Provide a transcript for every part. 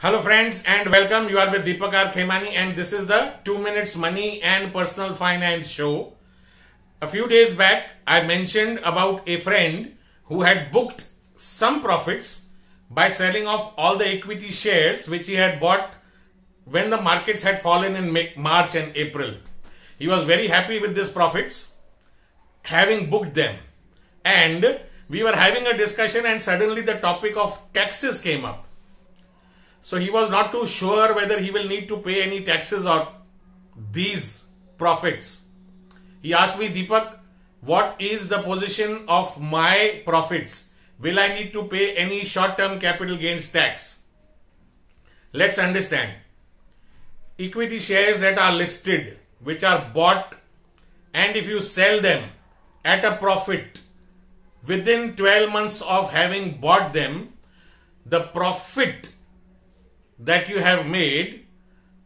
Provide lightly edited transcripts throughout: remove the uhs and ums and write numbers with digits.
Hello friends and welcome. You are with Deepak R. Khemani and this is the 2 Minutes Money and Personal Finance show. A few days back I mentioned about a friend who had booked some profits by selling off all the equity shares which he had bought when the markets had fallen in March and April. He was very happy with these profits, having booked them, and we were having a discussion and suddenly the topic of taxes came up. So he was not too sure whether he will need to pay any taxes on these profits. He asked me, Deepak, what is the position of my profits? Will I need to pay any short-term capital gains tax? Let's understand. Equity shares that are listed, which are bought, and if you sell them at a profit within 12 months of having bought them, the profit that you have made,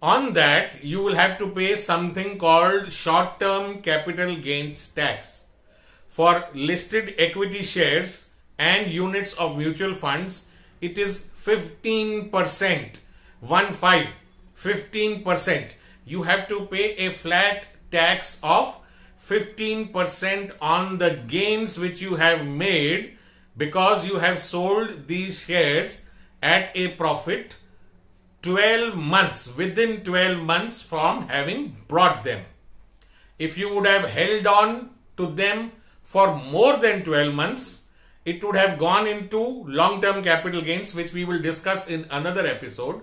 on that you will have to pay something called short-term capital gains tax. For listed equity shares and units of mutual funds, it is 15%. 15%. You have to pay a flat tax of 15% on the gains which you have made because you have sold these shares at a profit 12 months, within 12 months from having brought them. If you would have held on to them for more than 12 months, it would have gone into long-term capital gains, which we will discuss in another episode.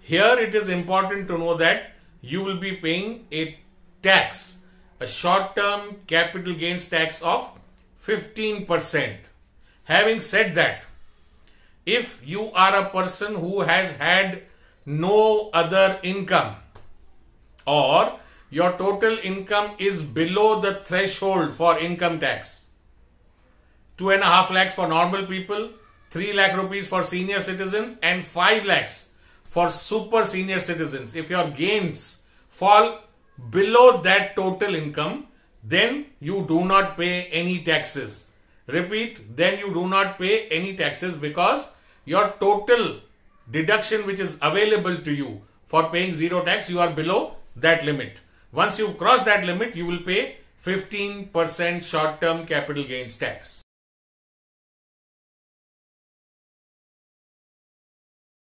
Here it is important to know that you will be paying a tax, a short-term capital gains tax of 15%. Having said that, if you are a person who has had no other income, or your total income is below the threshold for income tax, 2.5 lakhs for normal people, 3 lakh rupees for senior citizens, and 5 lakhs for super senior citizens. If your gains fall below that total income, then you do not pay any taxes. Repeat, then you do not pay any taxes because your total deduction which is available to you for paying zero tax, you are below that limit. Once you cross that limit, you will pay 15% short-term capital gains tax.